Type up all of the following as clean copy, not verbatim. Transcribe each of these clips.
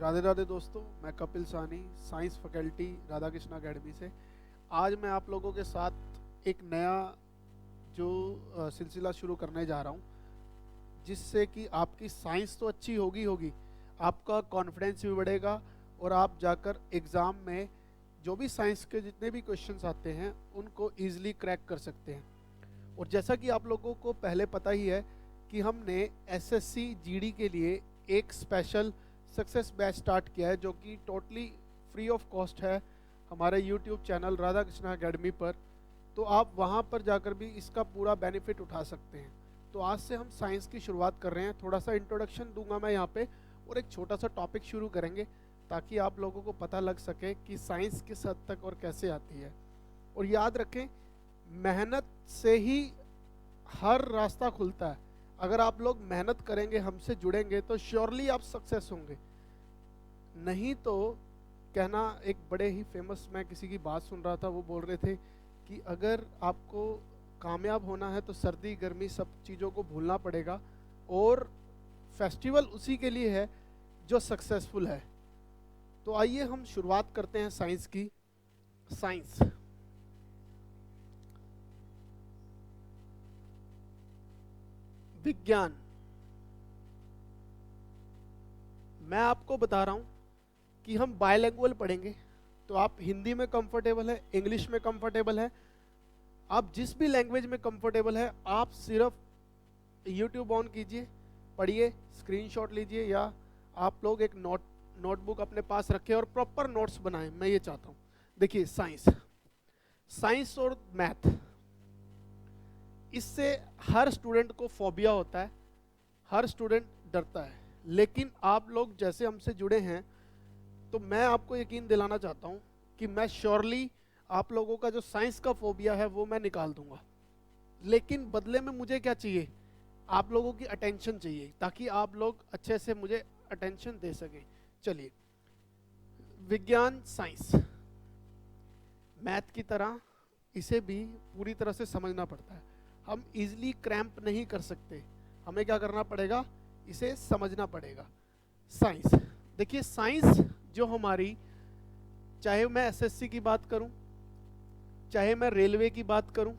राधे राधे दोस्तों, मैं कपिल सानी, science faculty Radha Krishna academy से। आज मैं आप लोगों के साथ एक नया जो सिलसिला शुरू करने जा रहा हूँ, जिससे कि आपकी साइंस तो अच्छी होगी होगी, आपका कॉन्फिडेंस भी बढ़ेगा और आप जाकर एग्ज़ाम में जो भी साइंस के जितने भी क्वेश्चंस आते हैं उनको ईजिली क्रैक कर सकते हैं। और जैसा कि आप लोगों को पहले पता ही है कि हमने एसएससी जीडी के लिए एक स्पेशल सक्सेस बैच स्टार्ट किया है, जो कि टोटली फ्री ऑफ कॉस्ट है हमारे YouTube channel Radha Krishna academy पर। तो आप वहां पर जाकर भी इसका पूरा बेनिफिट उठा सकते हैं। तो आज से हम साइंस की शुरुआत कर रहे हैं। थोड़ा सा इंट्रोडक्शन दूंगा मैं यहाँ पे और एक छोटा सा टॉपिक शुरू करेंगे, ताकि आप लोगों को पता लग सके कि साइंस किस हद तक और कैसे आती है। और याद रखें, मेहनत से ही हर रास्ता खुलता है। अगर आप लोग मेहनत करेंगे, हमसे जुड़ेंगे, तो श्योरली आप सक्सेस होंगे। नहीं तो कहना, एक बड़े ही फेमस, मैं किसी की बात सुन रहा था, वो बोल रहे थे कि अगर आपको कामयाब होना है तो सर्दी गर्मी सब चीज़ों को भूलना पड़ेगा, और फेस्टिवल उसी के लिए है जो सक्सेसफुल है। तो आइए हम शुरुआत करते हैं साइंस की। साइंस, विज्ञान। मैं आपको बता रहा हूं कि हम बायलैंग्वेज पढ़ेंगे, तो आप हिंदी में कंफर्टेबल है, इंग्लिश में कंफर्टेबल है, आप जिस भी लैंग्वेज में कंफर्टेबल है, आप सिर्फ यूट्यूब ऑन कीजिए, पढ़िए, स्क्रीनशॉट लीजिए, या आप लोग एक नोटबुक अपने पास रखें और प्रॉपर नोट्स बनाएं। मैं ये चाहता हूँ। देखिए, साइंस, साइंस और मैथ, इससे हर स्टूडेंट को फोबिया होता है, हर स्टूडेंट डरता है। लेकिन आप लोग जैसे हमसे जुड़े हैं, तो मैं आपको यकीन दिलाना चाहता हूं कि मैं श्योरली आप लोगों का जो साइंस का फोबिया है वो मैं निकाल दूंगा। लेकिन बदले में मुझे क्या चाहिए? आप लोगों की अटेंशन चाहिए, ताकि आप लोग अच्छे से मुझे अटेंशन दे सकें। चलिए, विज्ञान, साइंस, मैथ की तरह इसे भी पूरी तरह से समझना पड़ता है। हम इजीली क्रैम्प नहीं कर सकते, हमें क्या करना पड़ेगा? इसे समझना पड़ेगा। साइंस, देखिए, साइंस जो हमारी, चाहे मैं एसएससी की बात करूं, चाहे मैं रेलवे की बात करूं,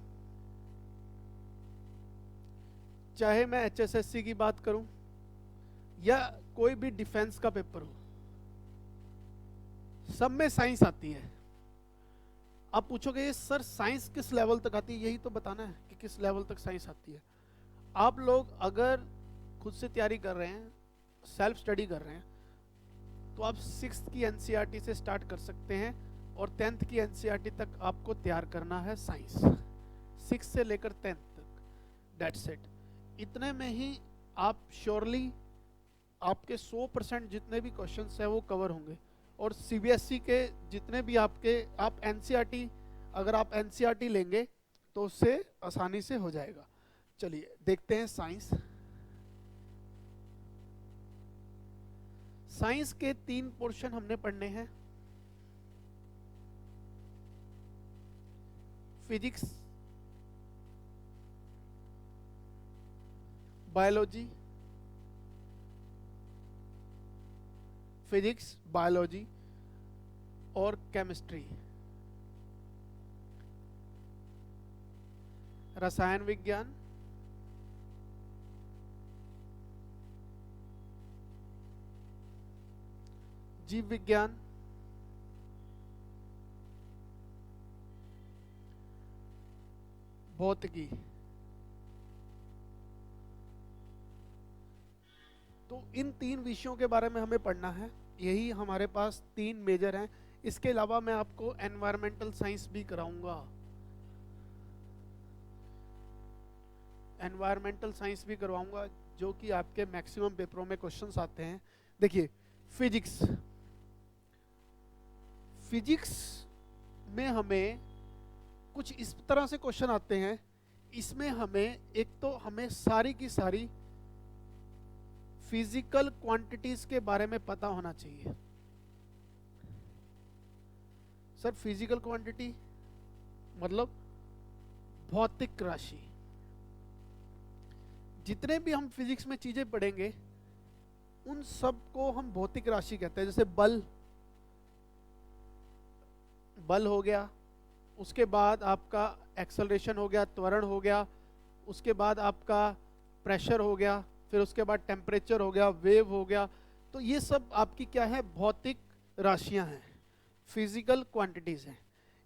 चाहे मैं एचएसएससी की बात करूं, या कोई भी डिफेंस का पेपर हो, सब में साइंस आती है। आप पूछोगे, ये सर साइंस किस लेवल तक आती है? यही तो बताना है कि किस लेवल तक साइंस आती है। आप लोग अगर खुद से तैयारी कर रहे हैं, सेल्फ स्टडी कर रहे हैं, तो आप 6th की एनसीईआरटी से स्टार्ट कर सकते हैं और 10th की एनसीईआरटी तक आपको तैयार करना है साइंस, 6 से लेकर 10th तक। That's it. इतने में ही आप श्योरली आपके 100% जितने भी क्वेश्चंस हैं वो कवर होंगे। और सीबीएसई के जितने भी आप एनसीईआरटी, अगर आप एनसीईआरटी लेंगे तो उससे आसानी से हो जाएगा। चलिए देखते हैं साइंस। साइंस के 3 पोर्शन हमने पढ़ने हैं: फिजिक्स, बायोलॉजी, फिजिक्स, बायोलॉजी और केमिस्ट्री, रसायन विज्ञान, जीव विज्ञान, भौतिकी। तो इन 3 विषयों के बारे में हमें पढ़ना है। यही हमारे पास 3 मेजर हैं। इसके अलावा मैं आपको एनवायरमेंटल साइंस भी कराऊंगा, एनवायरमेंटल साइंस भी करवाऊंगा, जो कि आपके मैक्सिमम पेपरों में क्वेश्चंस आते हैं। देखिए, फिजिक्स, फिजिक्स में हमें कुछ इस तरह से क्वेश्चन आते हैं। इसमें हमें एक तो हमें सारी की सारी फिजिकल क्वांटिटीज के बारे में पता होना चाहिए। सर, फिजिकल क्वांटिटी मतलब भौतिक राशि। जितने भी हम फिजिक्स में चीजें पढ़ेंगे, उन सब को हम भौतिक राशि कहते हैं। जैसे बल हो गया, उसके बाद आपका एक्सेलरेशन हो गया, त्वरण हो गया, उसके बाद आपका प्रेशर हो गया, फिर उसके बाद टेम्परेचर हो गया, वेव हो गया। तो ये सब आपकी क्या है, भौतिक राशियां हैं, फिजिकल क्वांटिटीज हैं।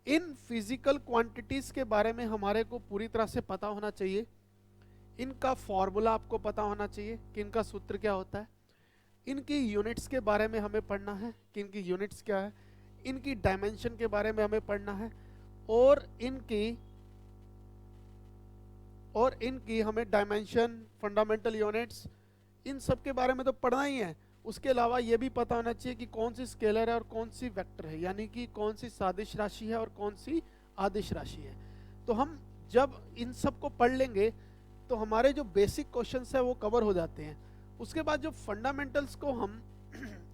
इन फिजिकल क्वांटिटीज के बारे में हमारे को पूरी तरह से पता होना चाहिए। इनका फॉर्मूला आपको पता होना चाहिए कि इनका सूत्र क्या होता है। इनकी यूनिट्स के बारे में हमें पढ़ना है कि इनकी यूनिट्स क्या है। इनकी डायमेंशन के बारे में हमें पढ़ना है, और इनकी हमें डायमेंशन, फंडामेंटल यूनिट्स, इन सब के बारे में तो पढ़ना ही है। उसके अलावा ये भी पता होना चाहिए कि कौन सी स्केलर है और कौन सी वेक्टर है, यानी कि कौन सी सादिश राशि है और कौन सी आदिश राशि है। तो हम जब इन सब को पढ़ लेंगे तो हमारे जो बेसिक क्वेश्चंस है वो कवर हो जाते हैं। उसके बाद जो फंडामेंटल्स को हम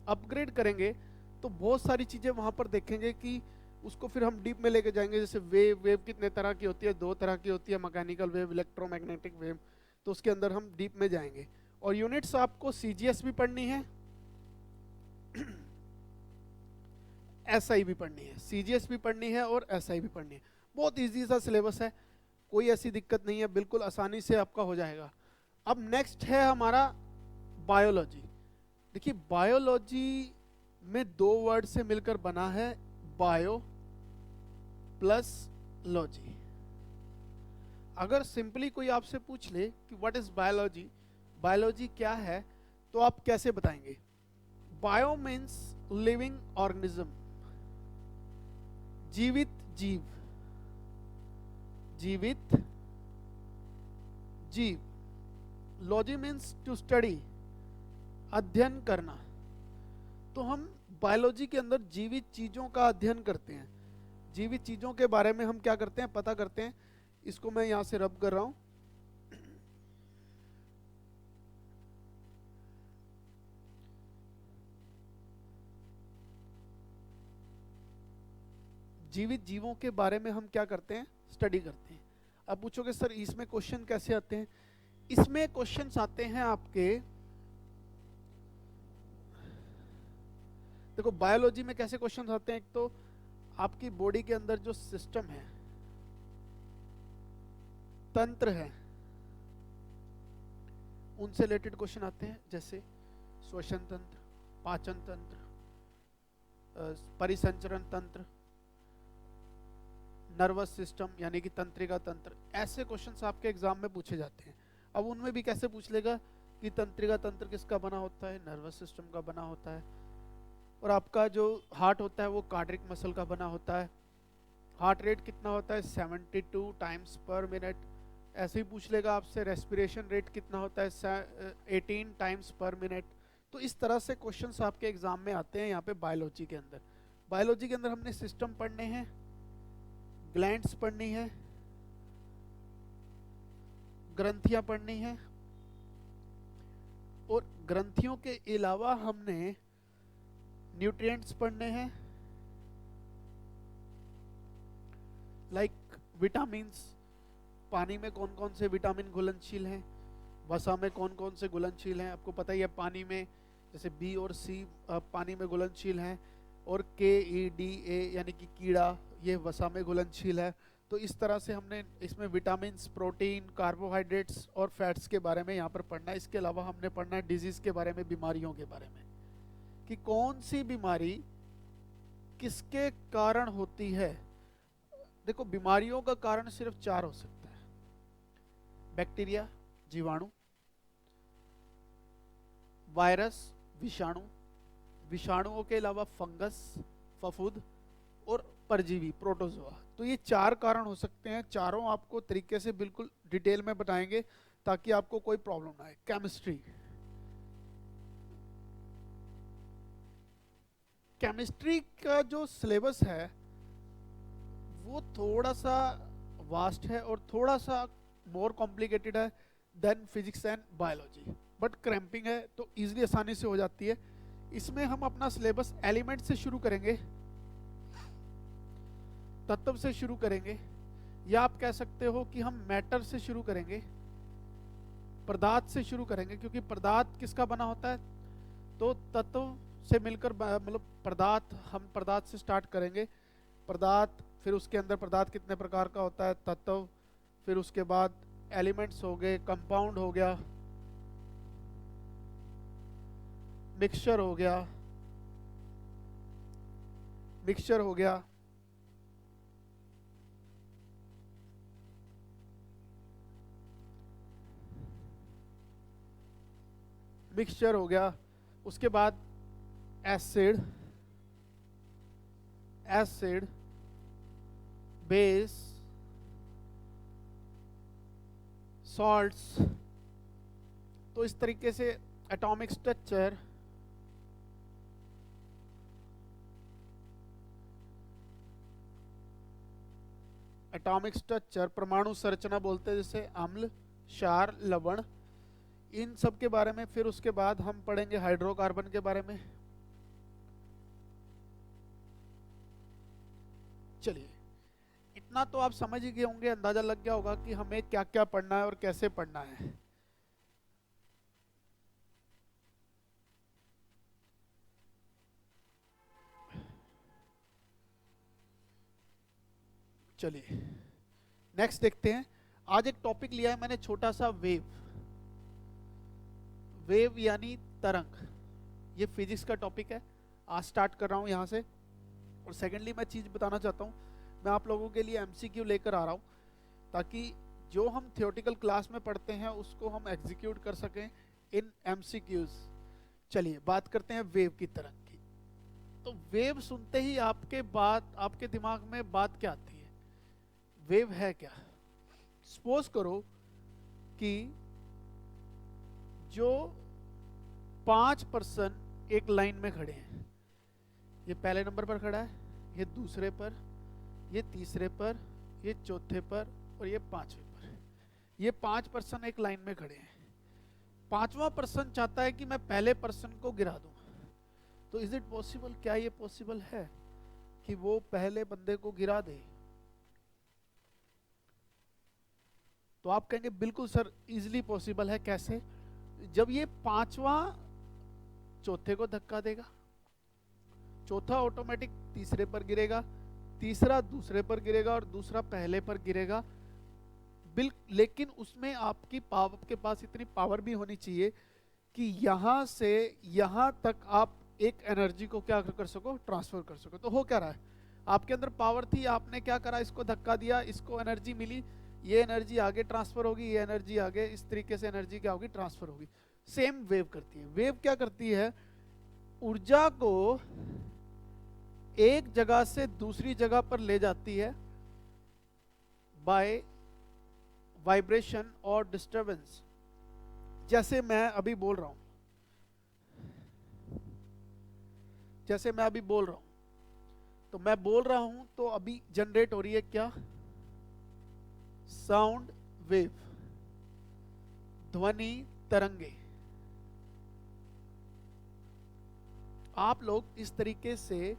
अपग्रेड करेंगे तो बहुत सारी चीज़ें वहाँ पर देखेंगे कि उसको फिर हम डीप में लेके जाएंगे। जैसे वेव कितने तरह की होती है, 2 तरह की होती है, मैकेनिकल वेव, इलेक्ट्रोमैग्नेटिक वेव। तो उसके अंदर हम डीप में जाएंगे। और यूनिट्स आपको सीजीएस भी पढ़नी है, एसआई भी पढ़नी है, सीजीएस भी पढ़नी है और एसआई भी पढ़नी है। बहुत इजी सा सिलेबस है, कोई ऐसी दिक्कत नहीं है, बिल्कुल आसानी से आपका हो जाएगा। अब नेक्स्ट है हमारा बायोलॉजी। देखिए बायोलॉजी में 2 वर्ड से मिलकर बना है बायो प्लस लॉजी। अगर सिंपली कोई आपसे पूछ ले कि व्हाट इज बायोलॉजी, बायोलॉजी क्या है, तो आप कैसे बताएंगे? बायो मीन्स लिविंग ऑर्गेनिज्म, जीवित जीव, जीवित जीव। लॉजी मीन्स टू स्टडी, अध्ययन करना। तो हम बायोलॉजी के अंदर जीवित चीजों का अध्ययन करते हैं। जीवित चीजों के बारे में हम क्या करते हैं, पता करते हैं। इसको मैं यहां से रब कर रहा हूं। जीवित जीवों के बारे में हम क्या करते हैं, स्टडी करते हैं। अब पूछोगे सर इसमें क्वेश्चन कैसे आते हैं? इसमें क्वेश्चंस आते हैं आपके, देखो बायोलॉजी में कैसे क्वेश्चंस आते हैं। एक तो आपकी बॉडी के अंदर जो सिस्टम है, तंत्र है, उनसे रिलेटेड क्वेश्चन आते हैं। जैसे श्वसन तंत्र, पाचन तंत्र, परिसंचरण तंत्र, नर्वस सिस्टम यानी कि तंत्रिका तंत्र। ऐसे क्वेश्चंस आपके एग्जाम में पूछे जाते हैं। अब उनमें भी कैसे पूछ लेगा कि तंत्रिका तंत्र किसका बना होता है, नर्वस सिस्टम का बना होता है। और आपका जो हार्ट होता है वो कार्डियक मसल का बना होता है। हार्ट रेट कितना होता है, 72 टाइम्स पर मिनट। ऐसे ही पूछ लेगा आपसे रेस्पिरेशन रेट कितना होता है, 18 टाइम्स पर मिनट। तो इस तरह से क्वेश्चंस आपके एग्जाम में आते हैं यहाँ पे बायोलॉजी के अंदर। बायोलॉजी के अंदर हमने सिस्टम पढ़ने हैं, ग्लैंड्स पढ़नी है, ग्रंथियां पढ़नी है, और ग्रंथियों के अलावा हमने न्यूट्रिएंट्स पढ़ने हैं, लाइक विटामिन्स। पानी में कौन कौन से विटामिन घुलनशील हैं, वसा में कौन कौन से घुलनशील हैं। आपको पता ही है पानी में जैसे बी और सी पानी में घुलनशील हैं, और KEDA यानी कि कीड़ा, ये वसा में घुलनशील है। तो इस तरह से हमने इसमें विटामिन्स, प्रोटीन, कार्बोहाइड्रेट्स और फैट्स के बारे में यहाँ पर पढ़ना है। इसके अलावा हमने पढ़ना है डिजीज के बारे में, बीमारियों के बारे में, कि कौन सी बीमारी किसके कारण होती है। देखो बीमारियों का कारण सिर्फ 4 हो सकता है, बैक्टीरिया, जीवाणु, वायरस, विषाणु, विषाणुओं के अलावा फंगस, फफूंद, और परजीवी, प्रोटोजोआ। तो ये 4 कारण हो सकते हैं। चारों आपको तरीके से बिल्कुल डिटेल में बताएंगे ताकि आपको कोई प्रॉब्लम ना आए। केमिस्ट्री, केमिस्ट्री का जो सिलेबस है वो थोड़ा सा वास्ट है और थोड़ा सा मोर कॉम्प्लिकेटेड है than physics and biology, but cramping है तो इजीली, आसानी से हो जाती है। इसमें हम अपना सिलेबस एलिमेंट से शुरू करेंगे, तत्व से शुरू करेंगे, या आप कह सकते हो कि हम मैटर से शुरू करेंगे, पदार्थ से शुरू करेंगे। क्योंकि पदार्थ किसका बना होता है, तो तत्व से मिलकर मतलब पदार्थ, हम पदार्थ से स्टार्ट करेंगे। पदार्थ, फिर उसके अंदर पदार्थ कितने प्रकार का होता है, तत्व, फिर उसके बाद एलिमेंट्स हो गए, कंपाउंड हो गया, मिक्सचर हो गया, मिक्सचर हो गया, मिक्सचर हो गया, उसके बाद एसिड, एसिड, बेस, सॉल्ट्स। तो इस तरीके से एटॉमिक स्ट्रक्चर, एटॉमिक स्ट्रक्चर, परमाणु संरचना बोलते हैं जैसे अम्ल, क्षार, लवण, इन सब के बारे में। फिर उसके बाद हम पढ़ेंगे हाइड्रोकार्बन के बारे में। चलिए, इतना तो आप समझ ही गए होंगे, अंदाजा लग गया होगा कि हमें क्या क्या पढ़ना है और कैसे पढ़ना है। चलिए नेक्स्ट देखते हैं। आज एक टॉपिक लिया है मैंने छोटा सा, वेव। वेव यानी तरंग, ये फिजिक्स का टॉपिक है। आज स्टार्ट कर रहा हूँ यहाँ से। और सेकेंडली मैं चीज़ बताना चाहता हूँ, मैं आप लोगों के लिए एमसीक्यू लेकर आ रहा हूँ, ताकि जो हम थियोरेटिकल क्लास में पढ़ते हैं उसको हम एग्जीक्यूट कर सकें इन एमसीक्यूज। चलिए बात करते हैं वेव की तरंग की। तो वेव सुनते ही आपके दिमाग में बात क्या आती है? वेव है क्या? सपोज करो कि जो 5 पर्सन एक लाइन में खड़े हैं, ये पहले नंबर पर खड़ा है, ये दूसरे पर, ये तीसरे पर, ये चौथे पर, और ये पांचवें पर। ये 5 पर्सन एक लाइन में खड़े हैं। पांचवा पर्सन चाहता है कि मैं पहले पर्सन को गिरा दूं। तो इज इट पॉसिबल, क्या ये पॉसिबल है कि वो पहले बंदे को गिरा दे? तो आप कहेंगे बिल्कुल सर, इजीली पॉसिबल है। कैसे? जब ये पांचवा चौथे को धक्का देगा, चौथा ऑटोमेटिक तीसरे पर गिरेगा, तीसरा दूसरे पर गिरेगा, और दूसरा पहले पर गिरेगा। लेकिन उसमें आपके पास इतनी पावर भी होनी चाहिए कि यहां से यहां तक आप एक एनर्जी को क्या कर सको, ट्रांसफर कर सको। तो हो क्या रहा है, आपके अंदर पावर थी, आपने क्या करा, इसको धक्का दिया, इसको एनर्जी मिली, ये एनर्जी आगे ट्रांसफर होगी, ये एनर्जी आगे, इस तरीके से एनर्जी क्या होगी, ट्रांसफर होगी। सेम वेव करती है। वेव क्या करती है, ऊर्जा को एक जगह से दूसरी जगह पर ले जाती है बाय वाइब्रेशन और डिस्टरबेंस। जैसे मैं अभी बोल रहा हूं, जैसे मैं अभी बोल रहा हूं, तो मैं बोल रहा हूं तो अभी जनरेट हो रही है क्या, साउंड वेव, ध्वनि तरंगे। आप लोग इस तरीके से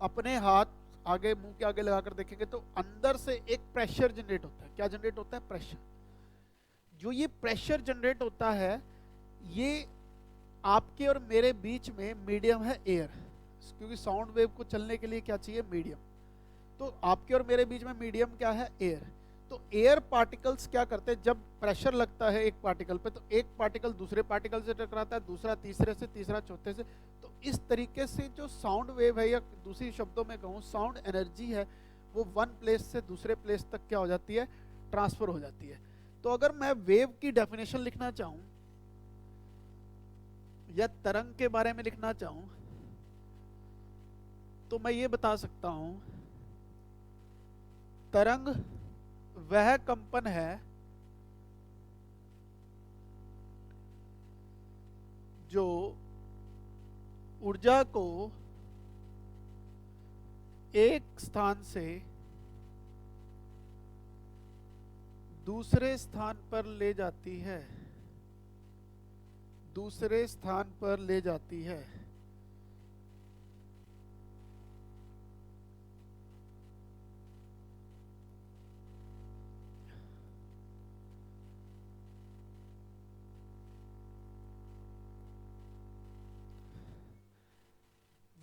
अपने हाथ आगे, मुंह के आगे लगाकर देखेंगे तो अंदर से एक प्रेशर जनरेट होता है। क्या जनरेट होता है? प्रेशर। जो ये प्रेशर जनरेट होता है, ये आपके और मेरे बीच में मीडियम है एयर, क्योंकि साउंड वेव को चलने के लिए क्या चाहिए, मीडियम। तो आपके और मेरे बीच में मीडियम क्या है, एयर। तो एयर पार्टिकल्स क्या करते हैं, जब प्रेशर लगता है एक पार्टिकल पे, तो एक पार्टिकल दूसरे पार्टिकल से टकराता है, दूसरा तीसरे से, तीसरा चौथे से। तो इस तरीके से जो साउंड वेव है, या दूसरी शब्दों में कहूँ साउंड एनर्जी है, वो वन प्लेस से दूसरे प्लेस तक क्या हो जाती है, ट्रांसफर हो जाती है। तो अगर मैं वेव की डेफिनेशन लिखना चाहूँ या तरंग के बारे में लिखना चाहूँ, तो मैं ये बता सकता हूँ, तरंग वह कंपन है जो ऊर्जा को एक स्थान से दूसरे स्थान पर ले जाती है, दूसरे स्थान पर ले जाती है।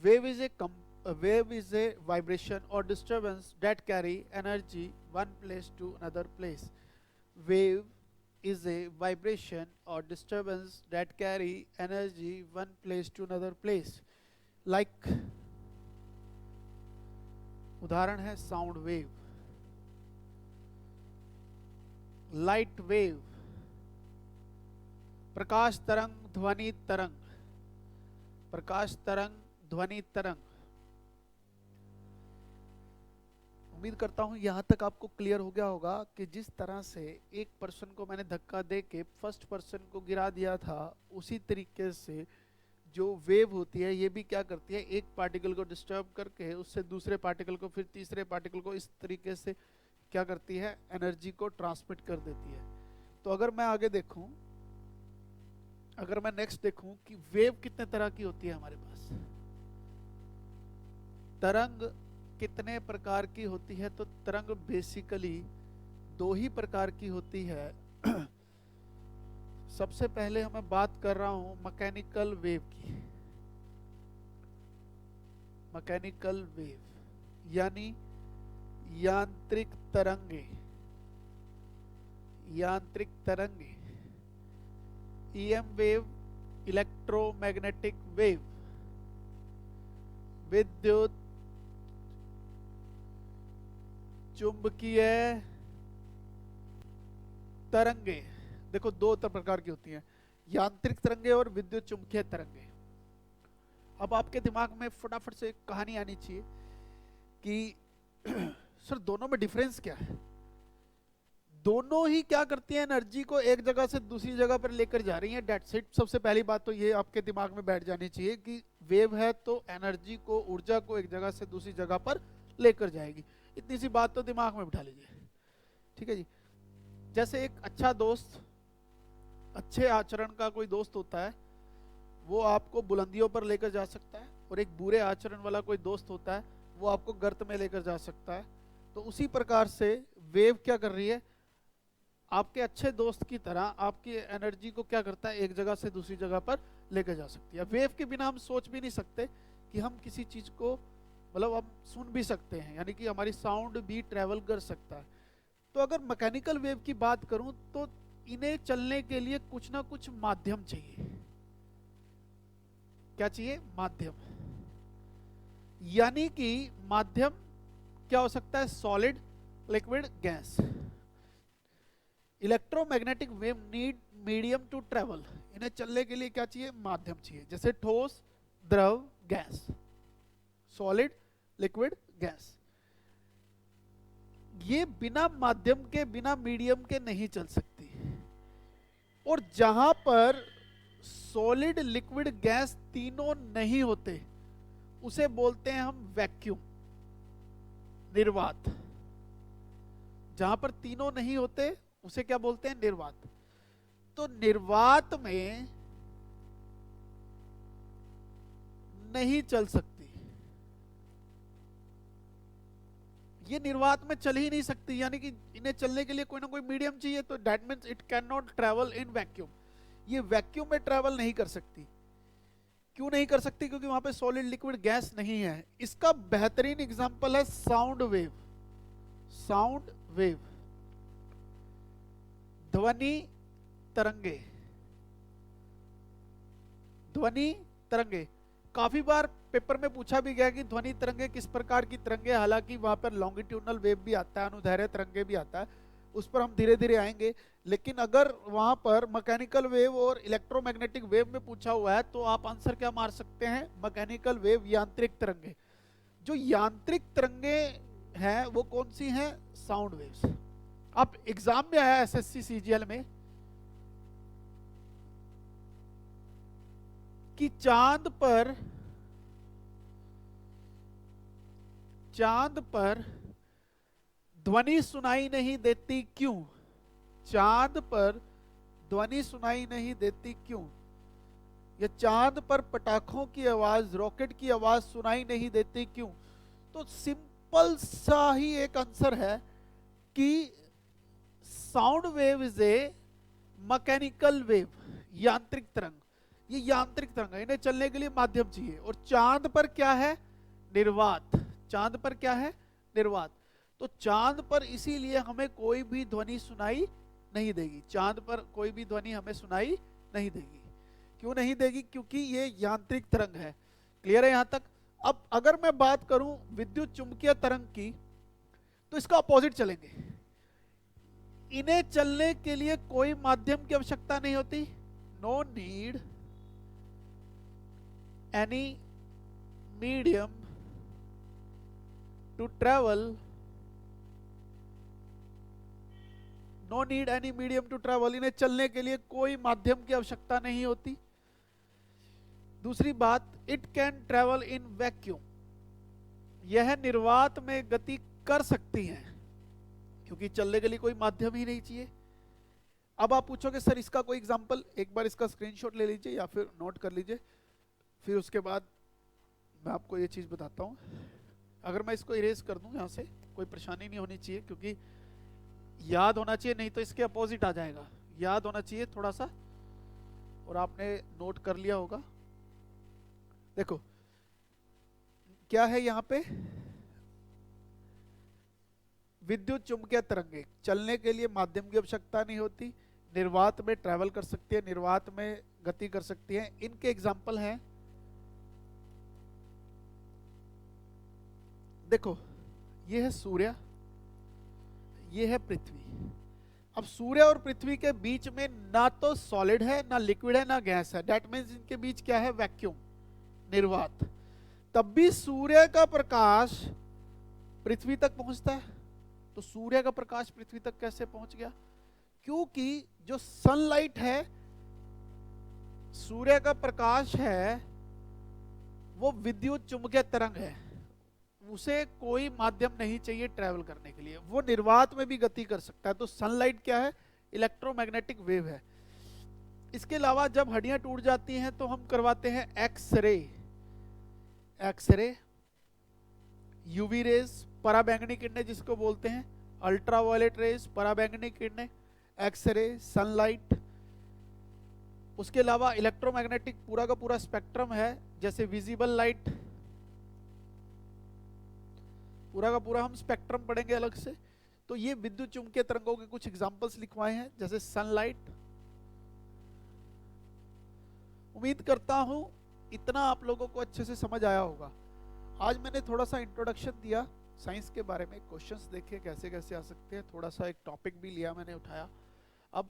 wave is a vibration or disturbance that carry energy one place to another place. Wave is a vibration or disturbance that carry energy one place to another place. Like उदाहरण है साउंड वेव, लाइट वेव, प्रकाश तरंग, ध्वनि तरंग, प्रकाश तरंग, ध्वनि तरंग। उम्मीद करता हूं यहां तक आपको क्लियर हो गया होगा कि जिस तरह से एक पर्सन को मैंने धक्का दे के फर्स्ट पर्सन को गिरा दिया था, उसी तरीके से जो वेव होती है ये भी क्या करती है, एक पार्टिकल को डिस्टर्ब करके उससे दूसरे पार्टिकल को, फिर तीसरे पार्टिकल को, इस तरीके से क्या करती है, एनर्जी को ट्रांसमिट कर देती है। तो अगर मैं आगे देखूं, अगर मैं नेक्स्ट देखूं कि वेव कितने तरह की होती है हमारे पास, तरंग कितने प्रकार की होती है, तो तरंग बेसिकली दो ही प्रकार की होती है। सबसे पहले मैं बात कर रहा हूं मैकेनिकल वेव की। मैकेनिकल वेव यानी यांत्रिक तरंगे, यांत्रिक तरंगे। ईएम वेव, इलेक्ट्रोमैग्नेटिक वेव, विद्युत चुंबकीय तरंगे। देखो दो प्रकार की होती हैं, यांत्रिक तरंगे और विद्युत चुंबकीय तरंगे। अब आपके दिमाग में फटाफट से एक कहानी आनी चाहिए कि सर दोनों में डिफरेंस क्या है। दोनों ही क्या करती हैं, एनर्जी को एक जगह से दूसरी जगह पर लेकर जा रही हैं, डेट्स इट। सबसे पहली बात तो ये आपके दिमाग में बैठ जानी चाहिए कि वेव है तो एनर्जी को, ऊर्जा को एक जगह से दूसरी जगह पर लेकर जाएगी। इतनी सी बात तो दिमाग में बिठा लीजिए, ठीक है जी। जैसे एक अच्छा दोस्त, अच्छे आचरण का कोई दोस्त होता है, वो आपको बुलंदियों पर लेकर जा सकता है, और एक बुरे आचरण वाला कोई दोस्त होता है, वो आपको गर्त में लेकर जा सकता है। तो उसी प्रकार से वेव क्या कर रही है, आपके अच्छे दोस्त की तरह आपकी एनर्जी को क्या करता है, एक जगह से दूसरी जगह पर लेकर जा सकती है। वेव के बिना हम सोच भी नहीं सकते कि हम किसी चीज को, मतलब हम सुन भी सकते हैं, यानी कि हमारी साउंड भी ट्रेवल कर सकता है। तो अगर मैकेनिकल वेव की बात करूं तो इन्हें चलने के लिए कुछ ना कुछ माध्यम चाहिए। क्या चाहिए, माध्यम। यानी कि माध्यम क्या हो सकता है, solid, liquid, gas. Electromagnetic wave need medium to travel. इन्हें चलने के लिए क्या चाहिए, माध्यम चाहिए। जैसे ठोस, द्रव, गैस, सॉलिड, लिक्विड, गैस। ये बिना माध्यम के, बिना मीडियम के नहीं चल सकती। और जहां पर सॉलिड, लिक्विड, गैस तीनों नहीं होते उसे बोलते हैं हम वैक्यूम, निर्वात। जहां पर तीनों नहीं होते उसे क्या बोलते हैं, निर्वात। तो निर्वात में नहीं चल सकती, ये निर्वात में चल ही नहीं सकती, यानी कि इन्हें चलने के लिए कोई ना कोई मीडियम चाहिए। तो that means it can not travel in vacuum. ये वैक्यूम में ट्रेवल नहीं कर सकती। क्यों नहीं कर सकती, क्योंकि वहां पे सॉलिड, लिक्विड, गैस नहीं है। इसका बेहतरीन एग्जांपल है साउंड वेव। साउंड वेव, ध्वनि तरंगे, ध्वनि तरंगे। काफी बार पेपर में पूछा भी गया कि ध्वनि तरंगे किस प्रकार की तरंगे। हालांकि वहां पर लॉन्गिट्यूडनल वेव भी आता है, अनुदैर्ध्य तरंगे भी आता है, उस पर हम धीरे धीरे आएंगे। लेकिन अगर वहां पर मैकेनिकल वेव और इलेक्ट्रोमैग्नेटिक वेव में पूछा हुआ है तो आप आंसर क्या मार सकते हैं, मैकेनिकल वेव, यांत्रिक तरंगे। जो यांत्रिक तरंगे हैं वो कौन सी हैं, साउंड वेव्स। अब एग्जाम में आया एसएससी सीजीएल में कि चांद पर ध्वनि सुनाई नहीं देती क्यों। चांद पर ध्वनि सुनाई नहीं देती क्यों, या चांद पर पटाखों की आवाज, रॉकेट की आवाज सुनाई नहीं देती क्यों। तो सिंपल सा ही एक आंसर है कि sound wave is a mechanical wave, यांत्रिक तरंग। ये यांत्रिक तरंग है, इन्हें चलने के लिए माध्यम चाहिए। और चांद पर क्या है? निर्वात। चांद पर क्या है? निर्वात। तो चांद पर इसीलिए हमें कोई भी ध्वनि सुनाई नहीं देगी, चांद पर कोई भी ध्वनि हमें सुनाई नहीं देगी। क्यों नहीं देगी? क्योंकि ये यांत्रिक तरंग है। क्लियर है यहां तक? अब अगर मैं बात करूं विद्युत चुंबकीय तरंग की, तो इसका अपोजिट चलेंगे। इन्हें चलने के लिए कोई माध्यम की आवश्यकता नहीं होती, no need any medium to travel, no need any medium to travel. इन्हें चलने के लिए कोई माध्यम की आवश्यकता नहीं होती। दूसरी बात, it can travel in vacuum, यह निर्वात में गति कर सकती हैं, क्योंकि चलने के लिए कोई माध्यम ही नहीं चाहिए। अब आप पूछोगे सर इसका कोई एग्जांपल, एक बार इसका स्क्रीनशॉट ले लीजिए या फिर नोट कर लीजिए, फिर उसके बाद मैं आपको ये चीज बताता हूं। अगर मैं इसको इरेज कर दूं यहां से, कोई परेशानी नहीं होनी चाहिए, क्योंकि याद होना चाहिए, नहीं तो इसके अपोजिट आ जाएगा। याद होना चाहिए थोड़ा सा, और आपने नोट कर लिया होगा। देखो क्या है यहां पे, विद्युत चुंबकीय तरंगे चलने के लिए माध्यम की आवश्यकता नहीं होती, निर्वात में ट्रैवल कर सकती है, निर्वात में गति कर सकती है। इनके एग्जाम्पल हैं, देखो ये है सूर्य, ये है पृथ्वी। अब सूर्य और पृथ्वी के बीच में ना तो सॉलिड है, ना लिक्विड है, ना गैस है, दैट मीन्स इनके बीच क्या है? वैक्यूम, निर्वात। तब भी सूर्य का प्रकाश पृथ्वी तक पहुंचता है। तो सूर्य का प्रकाश पृथ्वी तक कैसे पहुंच गया? क्योंकि जो सनलाइट है, सूर्य का प्रकाश है, वो विद्युत चुंबकीय तरंग है, उसे कोई माध्यम नहीं चाहिए ट्रैवल करने के लिए, वो निर्वात में भी गति कर सकता है। तो सनलाइट क्या है? इलेक्ट्रोमैग्नेटिक वेव है। इसके अलावा जब हड्डियां टूट जाती हैं तो हम करवाते हैं एक्सरे, एक्सरे, यूवी रेज, पराबैंगनी किरणें जिसको बोलते हैं, अल्ट्रावायलेट रेज, पराबैंगनी किरणें, एक्सरे, सनलाइट। उसके अलावा इलेक्ट्रोमैग्नेटिक पूरा का पूरा स्पेक्ट्रम है, जैसे विजिबल लाइट, पूरा का पूरा हम स्पेक्ट्रम पढ़ेंगे अलग से। तो ये विद्युत चुंबकीय तरंगों के कुछ एग्जांपल्स लिखवाए हैं, जैसे सनलाइट। उम्मीद करता हूं इतना आप लोगों को अच्छे से समझ आया होगा। आज मैंने थोड़ा सा इंट्रोडक्शन दिया साइंस के बारे में, क्वेश्चंस देखे कैसे कैसे आ सकते हैं, थोड़ा सा एक टॉपिक भी लिया मैंने, उठाया। अब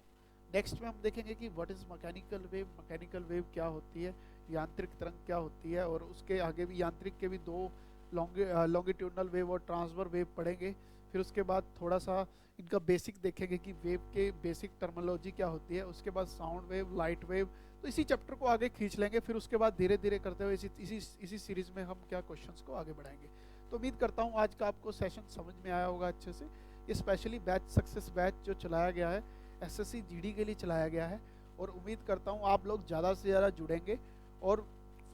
नेक्स्ट में हम देखेंगे कि what is mechanical wave, mechanical wave क्या होती है, यांत्रिक तरंग क्या होती है, और उसके आगे भी यांत्रिक के भी दो लॉन्गिट्यूडनल वेव और ट्रांसफर वेव पढ़ेंगे। फिर उसके बाद थोड़ा सा इनका बेसिक देखेंगे कि वेव के बेसिक टर्मिनोलॉजी क्या होती है। उसके बाद साउंड वेव, लाइट वेव, तो इसी चैप्टर को आगे खींच लेंगे। फिर उसके बाद धीरे धीरे करते हुए इसी सीरीज में हम क्या क्वेश्चंस को आगे बढ़ाएंगे। तो उम्मीद करता हूँ आज का आपको सेशन समझ में आया होगा अच्छे से। ये स्पेशली बैच, सक्सेस बैच जो चलाया गया है, एसएससी जीडी के लिए चलाया गया है, और उम्मीद करता हूँ आप लोग ज़्यादा से ज़्यादा जुड़ेंगे और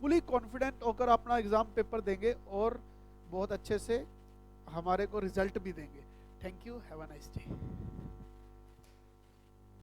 फुली कॉन्फिडेंट होकर अपना एग्ज़ाम पेपर देंगे और बहुत अच्छे से हमारे को रिजल्ट भी देंगे। Thank you, have a nice day.